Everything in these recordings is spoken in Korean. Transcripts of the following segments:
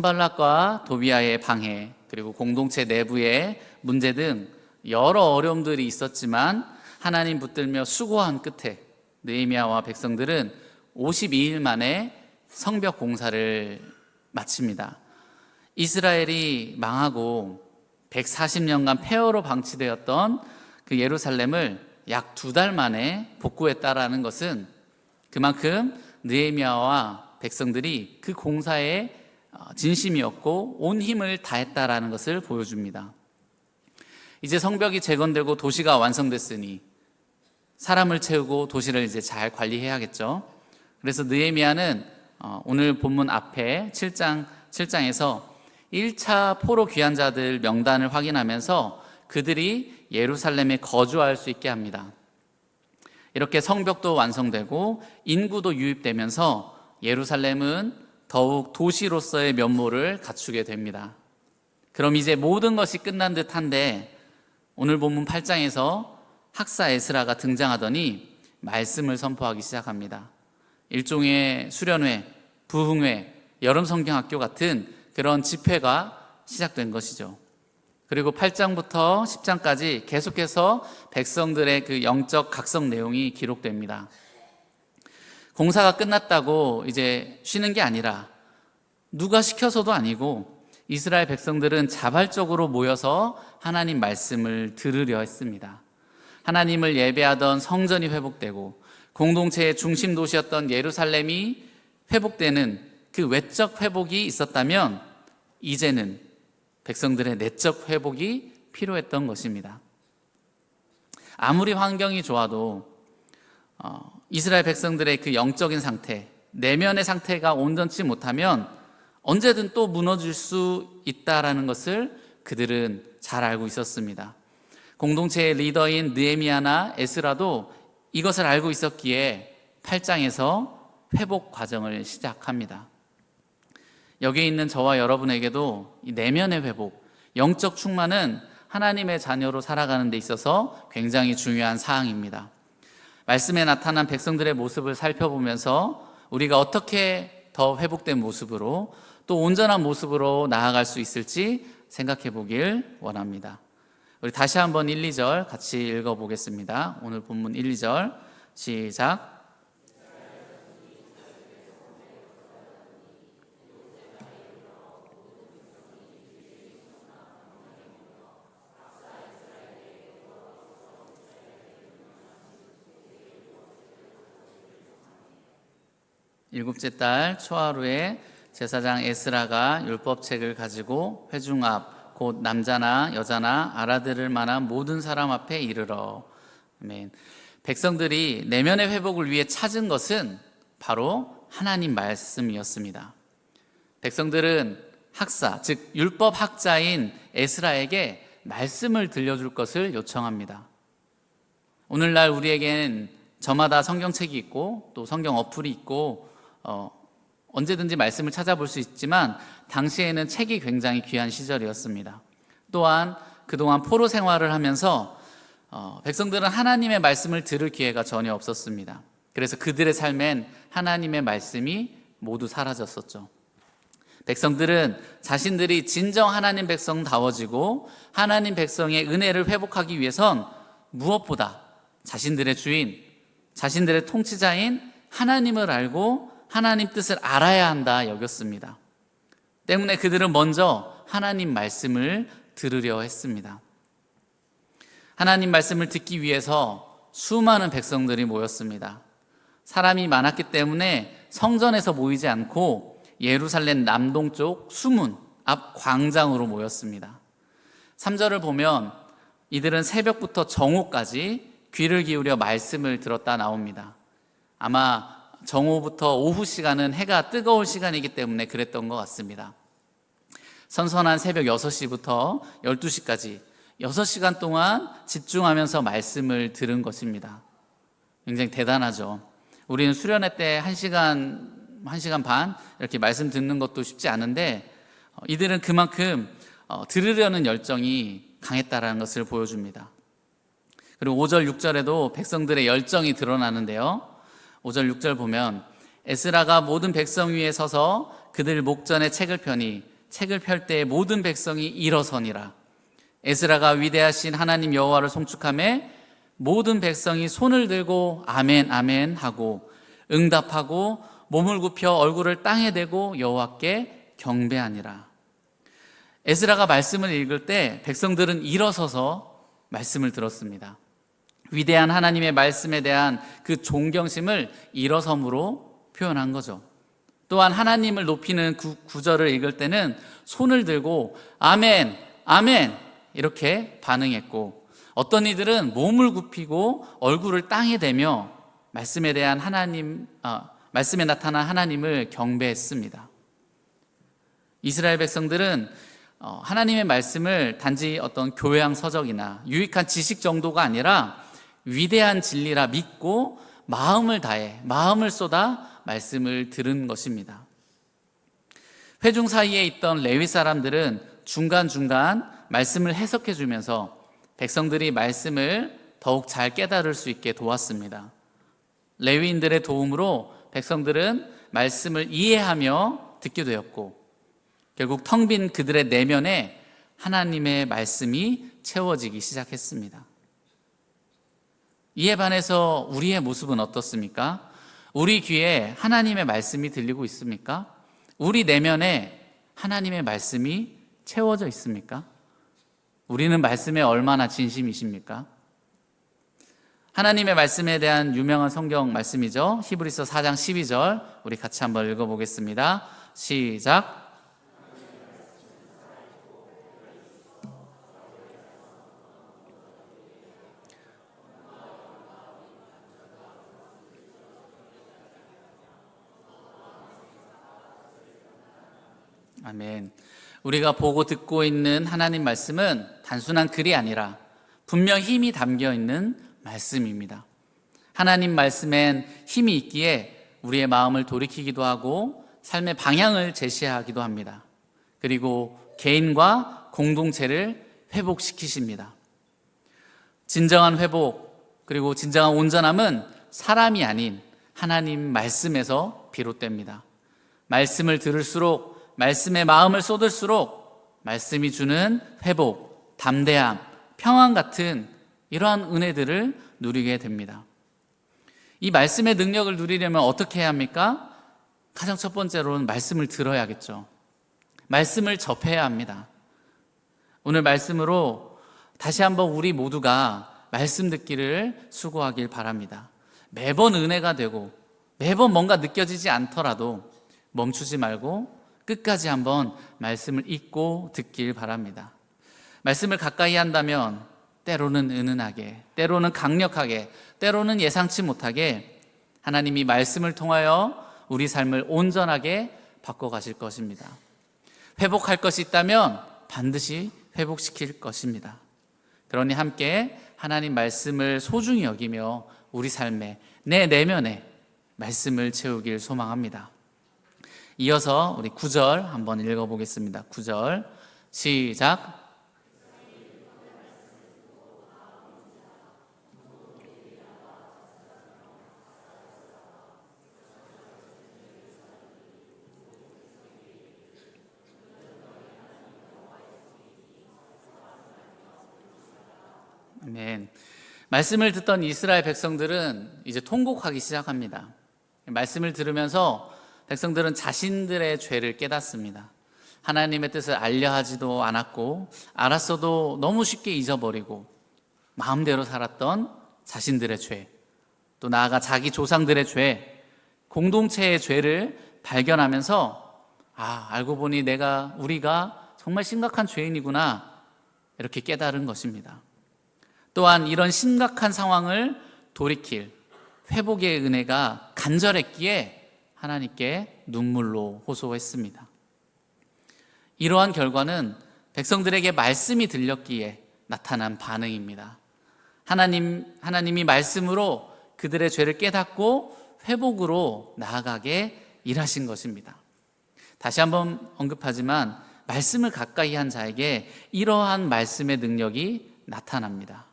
산발락과 도비아의 방해, 그리고 공동체 내부의 문제 등 여러 어려움들이 있었지만 하나님 붙들며 수고한 끝에 느헤미야와 백성들은 52일 만에 성벽 공사를 마칩니다. 이스라엘이 망하고 140년간 폐허로 방치되었던 그 예루살렘을 약 2달 만에 복구했다라는 것은 그만큼 느헤미야와 백성들이 그 공사에 진심이었고 온 힘을 다했다라는 것을 보여줍니다. 이제 성벽이 재건되고 도시가 완성됐으니 사람을 채우고 도시를 이제 잘 관리해야겠죠. 그래서 느헤미야는 오늘 본문 앞에 7장에서 1차 포로 귀환자들 명단을 확인하면서 그들이 예루살렘에 거주할 수 있게 합니다. 이렇게 성벽도 완성되고 인구도 유입되면서 예루살렘은 더욱 도시로서의 면모를 갖추게 됩니다. 그럼 이제 모든 것이 끝난 듯한데 오늘 본문 8장에서 학사 에스라가 등장하더니 말씀을 선포하기 시작합니다. 일종의 수련회, 부흥회, 여름 성경학교 같은 그런 집회가 시작된 것이죠. 그리고 8장부터 10장까지 계속해서 백성들의 그 영적 각성 내용이 기록됩니다. 공사가 끝났다고 이제 쉬는 게 아니라 누가 시켜서도 아니고 이스라엘 백성들은 자발적으로 모여서 하나님 말씀을 들으려 했습니다. 하나님을 예배하던 성전이 회복되고 공동체의 중심 도시였던 예루살렘이 회복되는 그 외적 회복이 있었다면 이제는 백성들의 내적 회복이 필요했던 것입니다. 아무리 환경이 좋아도 이스라엘 백성들의 그 영적인 상태, 내면의 상태가 온전치 못하면 언제든 또 무너질 수 있다라는 것을 그들은 잘 알고 있었습니다. 공동체의 리더인 느헤미야나 에스라도 이것을 알고 있었기에 8장에서 회복 과정을 시작합니다. 여기 있는 저와 여러분에게도 이 내면의 회복, 영적 충만은 하나님의 자녀로 살아가는 데 있어서 굉장히 중요한 사항입니다. 말씀에 나타난 백성들의 모습을 살펴보면서 우리가 어떻게 더 회복된 모습으로 또 온전한 모습으로 나아갈 수 있을지 생각해 보길 원합니다. 우리 다시 한번 1, 2절 같이 읽어보겠습니다. 오늘 본문 1, 2절 시작. 일곱째 달 초하루에 제사장 에스라가 율법책을 가지고 회중 앞 곧 남자나 여자나 알아들을 만한 모든 사람 앞에 이르러. 아멘. 백성들이 내면의 회복을 위해 찾은 것은 바로 하나님 말씀이었습니다. 백성들은 학사, 즉 율법 학자인 에스라에게 말씀을 들려줄 것을 요청합니다. 오늘날 우리에겐 저마다 성경책이 있고 또 성경 어플이 있고 언제든지 말씀을 찾아볼 수 있지만 당시에는 책이 굉장히 귀한 시절이었습니다. 또한 그동안 포로 생활을 하면서 백성들은 하나님의 말씀을 들을 기회가 전혀 없었습니다. 그래서 그들의 삶엔 하나님의 말씀이 모두 사라졌었죠. 백성들은 자신들이 진정 하나님 백성다워지고 하나님 백성의 은혜를 회복하기 위해선 무엇보다 자신들의 주인, 자신들의 통치자인 하나님을 알고 하나님 뜻을 알아야 한다 여겼습니다. 때문에 그들은 먼저 하나님 말씀을 들으려 했습니다. 하나님 말씀을 듣기 위해서 수많은 백성들이 모였습니다. 사람이 많았기 때문에 성전에서 모이지 않고 예루살렘 남동쪽 수문 앞 광장으로 모였습니다. 3절을 보면 이들은 새벽부터 정오까지 귀를 기울여 말씀을 들었다 나옵니다. 아마 정오부터 오후 시간은 해가 뜨거울 시간이기 때문에 그랬던 것 같습니다. 선선한 새벽 6시부터 12시까지 6시간 동안 집중하면서 말씀을 들은 것입니다. 굉장히 대단하죠. 우리는 수련회 때 1시간 반 이렇게 말씀 듣는 것도 쉽지 않은데 이들은 그만큼 들으려는 열정이 강했다라는 것을 보여줍니다. 그리고 5절, 6절에도 백성들의 열정이 드러나는데요. 5절, 6절 보면 에스라가 모든 백성 위에 서서 그들 목전에 책을 펴니 책을 펼 때 모든 백성이 일어서니라. 에스라가 위대하신 하나님 여호와를 송축하매 모든 백성이 손을 들고 아멘 아멘 하고 응답하고 몸을 굽혀 얼굴을 땅에 대고 여호와께 경배하니라. 에스라가 말씀을 읽을 때 백성들은 일어서서 말씀을 들었습니다. 위대한 하나님의 말씀에 대한 그 존경심을 일어섬으로 표현한 거죠. 또한 하나님을 높이는 구절을 읽을 때는 손을 들고 아멘, 아멘 이렇게 반응했고, 어떤 이들은 몸을 굽히고 얼굴을 땅에 대며 말씀에 나타난 하나님을 경배했습니다. 이스라엘 백성들은 하나님의 말씀을 단지 어떤 교양 서적이나 유익한 지식 정도가 아니라 위대한 진리라 믿고 마음을 다해 마음을 쏟아 말씀을 들은 것입니다. 회중 사이에 있던 레위 사람들은 중간중간 말씀을 해석해 주면서 백성들이 말씀을 더욱 잘 깨달을 수 있게 도왔습니다. 레위인들의 도움으로 백성들은 말씀을 이해하며 듣게 되었고, 결국 텅 빈 그들의 내면에 하나님의 말씀이 채워지기 시작했습니다. 이에 반해서 우리의 모습은 어떻습니까? 우리 귀에 하나님의 말씀이 들리고 있습니까? 우리 내면에 하나님의 말씀이 채워져 있습니까? 우리는 말씀에 얼마나 진심이십니까? 하나님의 말씀에 대한 유명한 성경 말씀이죠. 히브리서 4장 12절 우리 같이 한번 읽어보겠습니다. 시작. 아멘. 우리가 보고 듣고 있는 하나님 말씀은 단순한 글이 아니라 분명 힘이 담겨 있는 말씀입니다. 하나님 말씀엔 힘이 있기에 우리의 마음을 돌이키기도 하고 삶의 방향을 제시하기도 합니다. 그리고 개인과 공동체를 회복시키십니다. 진정한 회복, 그리고 진정한 온전함은 사람이 아닌 하나님 말씀에서 비롯됩니다. 말씀을 들을수록, 말씀에 마음을 쏟을수록 말씀이 주는 회복, 담대함, 평안 같은 이러한 은혜들을 누리게 됩니다. 이 말씀의 능력을 누리려면 어떻게 해야 합니까? 가장 첫 번째로는 말씀을 들어야겠죠. 말씀을 접해야 합니다. 오늘 말씀으로 다시 한번 우리 모두가 말씀 듣기를 수고하길 바랍니다. 매번 은혜가 되고 매번 뭔가 느껴지지 않더라도 멈추지 말고 끝까지 한번 말씀을 읽고 듣길 바랍니다. 말씀을 가까이 한다면 때로는 은은하게, 때로는 강력하게, 때로는 예상치 못하게 하나님이 말씀을 통하여 우리 삶을 온전하게 바꿔가실 것입니다. 회복할 것이 있다면 반드시 회복시킬 것입니다. 그러니 함께 하나님 말씀을 소중히 여기며 우리 삶에, 내 내면에 말씀을 채우길 소망합니다. 이어서 우리 9절 한번 읽어보겠습니다. 9절 시작. 아멘. 말씀을 듣던 이스라엘 백성들은 이제 통곡하기 시작합니다. 말씀을 들으면서 백성들은 자신들의 죄를 깨닫습니다. 하나님의 뜻을 알려 하지도 않았고 알았어도 너무 쉽게 잊어버리고 마음대로 살았던 자신들의 죄, 또 나아가 자기 조상들의 죄, 공동체의 죄를 발견하면서 알고 보니 우리가 정말 심각한 죄인이구나 이렇게 깨달은 것입니다. 또한 이런 심각한 상황을 돌이킬 회복의 은혜가 간절했기에 하나님께 눈물로 호소했습니다. 이러한 결과는 백성들에게 말씀이 들렸기에 나타난 반응입니다. 하나님이 말씀으로 그들의 죄를 깨닫고 회복으로 나아가게 일하신 것입니다. 다시 한번 언급하지만 말씀을 가까이 한 자에게 이러한 말씀의 능력이 나타납니다.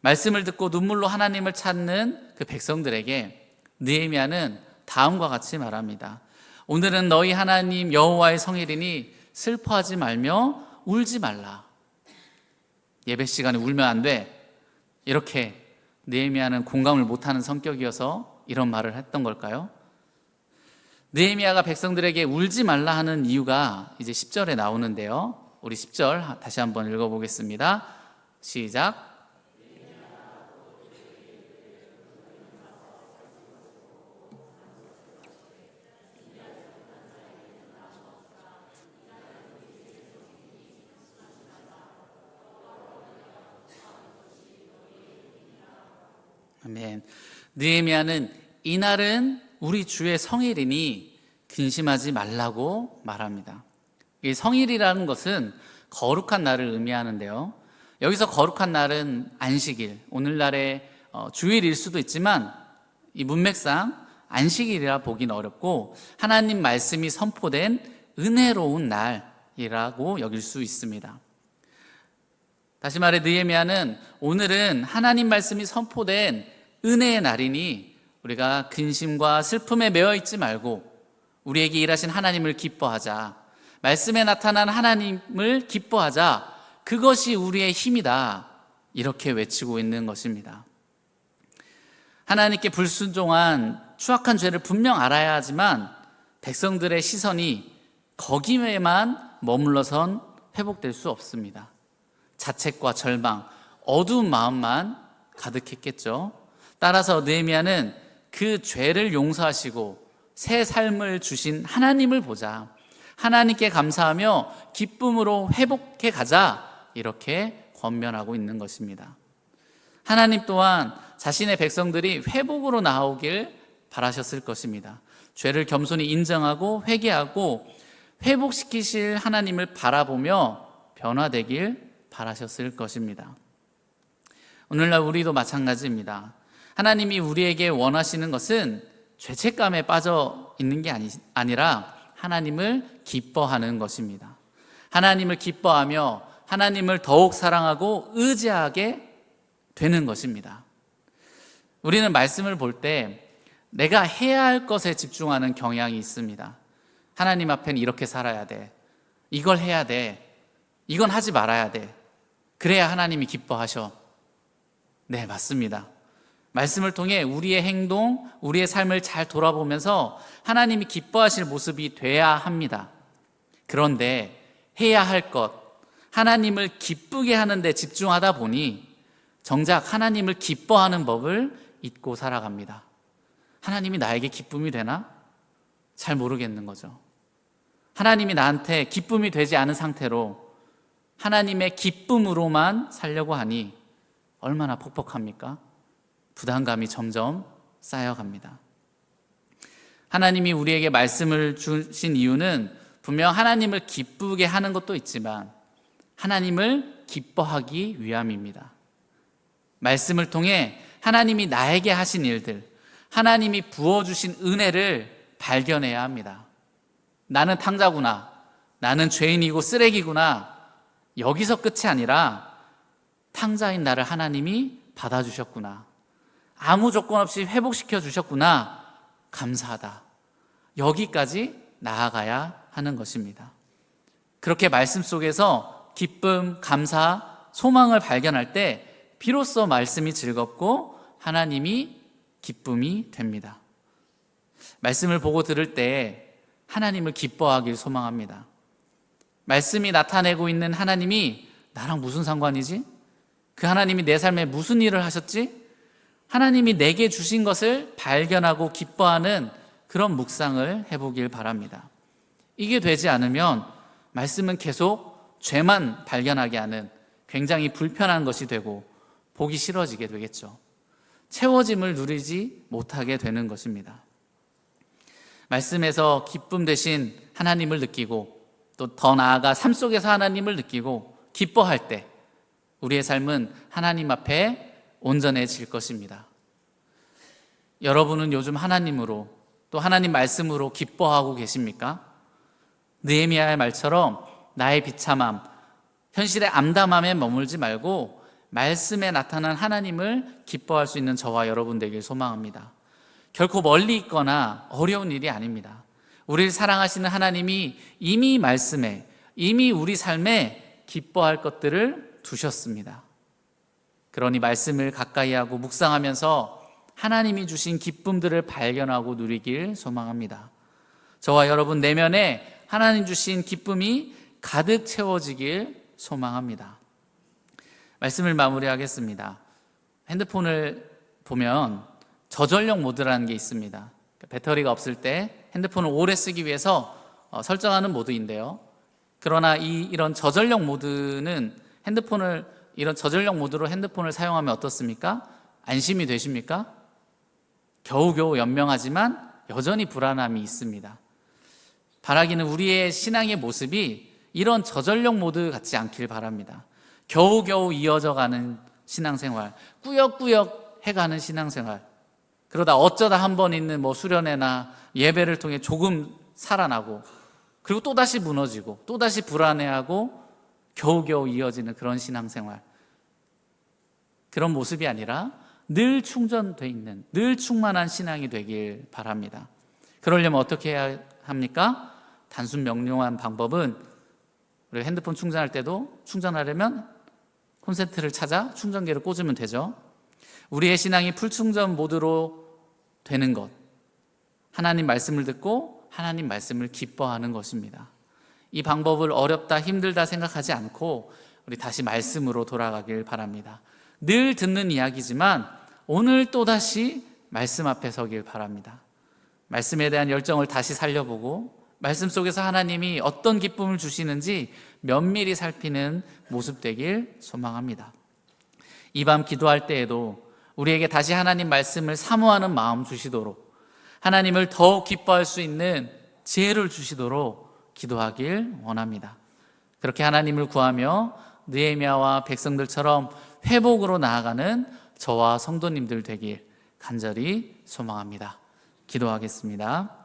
말씀을 듣고 눈물로 하나님을 찾는 그 백성들에게 느헤미야는 다음과 같이 말합니다. 오늘은 너희 하나님 여호와의 성일이니 슬퍼하지 말며 울지 말라. 예배 시간에 울면 안 돼. 이렇게 느헤미야는 공감을 못하는 성격이어서 이런 말을 했던 걸까요? 느헤미야가 백성들에게 울지 말라 하는 이유가 이제 10절에 나오는데요. 우리 10절 다시 한번 읽어보겠습니다. 시작. 아멘. 느헤미야는 이날은 우리 주의 성일이니 근심하지 말라고 말합니다. 이 성일이라는 것은 거룩한 날을 의미하는데요. 여기서 거룩한 날은 안식일, 오늘날의 주일일 수도 있지만 이 문맥상 안식일이라 보기는 어렵고 하나님 말씀이 선포된 은혜로운 날이라고 여길 수 있습니다. 다시 말해 느헤미야는 오늘은 하나님 말씀이 선포된 은혜의 날이니 우리가 근심과 슬픔에 매여 있지 말고 우리에게 일하신 하나님을 기뻐하자. 말씀에 나타난 하나님을 기뻐하자. 그것이 우리의 힘이다. 이렇게 외치고 있는 것입니다. 하나님께 불순종한 추악한 죄를 분명 알아야 하지만 백성들의 시선이 거기에만 머물러선 회복될 수 없습니다. 자책과 절망, 어두운 마음만 가득했겠죠. 따라서 느헤미야는 그 죄를 용서하시고 새 삶을 주신 하나님을 보자. 하나님께 감사하며 기쁨으로 회복해 가자. 이렇게 권면하고 있는 것입니다. 하나님 또한 자신의 백성들이 회복으로 나오길 바라셨을 것입니다. 죄를 겸손히 인정하고 회개하고 회복시키실 하나님을 바라보며 변화되길 바라셨을 것입니다. 오늘날 우리도 마찬가지입니다. 하나님이 우리에게 원하시는 것은 죄책감에 빠져 있는 게 아니라 하나님을 기뻐하는 것입니다. 하나님을 기뻐하며 하나님을 더욱 사랑하고 의지하게 되는 것입니다. 우리는 말씀을 볼 때 내가 해야 할 것에 집중하는 경향이 있습니다. 하나님 앞에는 이렇게 살아야 돼. 이걸 해야 돼. 이건 하지 말아야 돼. 그래야 하나님이 기뻐하셔. 네, 맞습니다. 말씀을 통해 우리의 행동, 우리의 삶을 잘 돌아보면서 하나님이 기뻐하실 모습이 돼야 합니다. 그런데 해야 할 것, 하나님을 기쁘게 하는 데 집중하다 보니 정작 하나님을 기뻐하는 법을 잊고 살아갑니다. 하나님이 나에게 기쁨이 되나? 잘 모르겠는 거죠. 하나님이 나한테 기쁨이 되지 않은 상태로 하나님의 기쁨으로만 살려고 하니 얼마나 퍽퍽합니까? 부담감이 점점 쌓여갑니다. 하나님이 우리에게 말씀을 주신 이유는 분명 하나님을 기쁘게 하는 것도 있지만 하나님을 기뻐하기 위함입니다. 말씀을 통해 하나님이 나에게 하신 일들, 하나님이 부어주신 은혜를 발견해야 합니다. 나는 탕자구나, 나는 죄인이고 쓰레기구나, 여기서 끝이 아니라 탕자인 나를 하나님이 받아주셨구나, 아무 조건 없이 회복시켜 주셨구나, 감사하다, 여기까지 나아가야 하는 것입니다. 그렇게 말씀 속에서 기쁨, 감사, 소망을 발견할 때 비로소 말씀이 즐겁고 하나님이 기쁨이 됩니다. 말씀을 보고 들을 때 하나님을 기뻐하길 소망합니다. 말씀이 나타내고 있는 하나님이 나랑 무슨 상관이지? 그 하나님이 내 삶에 무슨 일을 하셨지? 하나님이 내게 주신 것을 발견하고 기뻐하는 그런 묵상을 해보길 바랍니다. 이게 되지 않으면 말씀은 계속 죄만 발견하게 하는 굉장히 불편한 것이 되고 보기 싫어지게 되겠죠. 채워짐을 누리지 못하게 되는 것입니다. 말씀에서 기쁨 대신 하나님을 느끼고 또 더 나아가 삶 속에서 하나님을 느끼고 기뻐할 때 우리의 삶은 하나님 앞에 온전해질 것입니다. 여러분은 요즘 하나님으로 또 하나님 말씀으로 기뻐하고 계십니까? 느헤미야의 말처럼 나의 비참함, 현실의 암담함에 머물지 말고 말씀에 나타난 하나님을 기뻐할 수 있는 저와 여러분 되길 소망합니다. 결코 멀리 있거나 어려운 일이 아닙니다. 우리를 사랑하시는 하나님이 이미 말씀에, 이미 우리 삶에 기뻐할 것들을 두셨습니다. 그러니 말씀을 가까이 하고 묵상하면서 하나님이 주신 기쁨들을 발견하고 누리길 소망합니다. 저와 여러분 내면에 하나님 주신 기쁨이 가득 채워지길 소망합니다. 말씀을 마무리하겠습니다. 핸드폰을 보면 저전력 모드라는 게 있습니다. 배터리가 없을 때 핸드폰을 오래 쓰기 위해서 설정하는 모드인데요. 그러나 이런 저전력 모드는 이런 저전력 모드로 핸드폰을 사용하면 어떻습니까? 안심이 되십니까? 겨우겨우 연명하지만 여전히 불안함이 있습니다. 바라기는 우리의 신앙의 모습이 이런 저전력 모드 같지 않길 바랍니다. 겨우겨우 이어져가는 신앙생활, 꾸역꾸역 해가는 신앙생활, 그러다 어쩌다 한 번 있는 수련회나 예배를 통해 조금 살아나고 그리고 또다시 무너지고 또다시 불안해하고 겨우겨우 이어지는 그런 신앙생활, 그런 모습이 아니라 늘 충전돼 있는, 늘 충만한 신앙이 되길 바랍니다. 그러려면 어떻게 해야 합니까? 단순 명료한 방법은 우리 핸드폰 충전할 때도 충전하려면 콘센트를 찾아 충전기를 꽂으면 되죠. 우리의 신앙이 풀충전 모드로 되는 것, 하나님 말씀을 듣고 하나님 말씀을 기뻐하는 것입니다. 이 방법을 어렵다, 힘들다 생각하지 않고 우리 다시 말씀으로 돌아가길 바랍니다. 늘 듣는 이야기지만 오늘 또다시 말씀 앞에 서길 바랍니다. 말씀에 대한 열정을 다시 살려보고 말씀 속에서 하나님이 어떤 기쁨을 주시는지 면밀히 살피는 모습 되길 소망합니다. 이 밤 기도할 때에도 우리에게 다시 하나님 말씀을 사모하는 마음 주시도록, 하나님을 더욱 기뻐할 수 있는 지혜를 주시도록 기도하길 원합니다. 그렇게 하나님을 구하며 느헤미야와 백성들처럼 회복으로 나아가는 저와 성도님들 되길 간절히 소망합니다. 기도하겠습니다.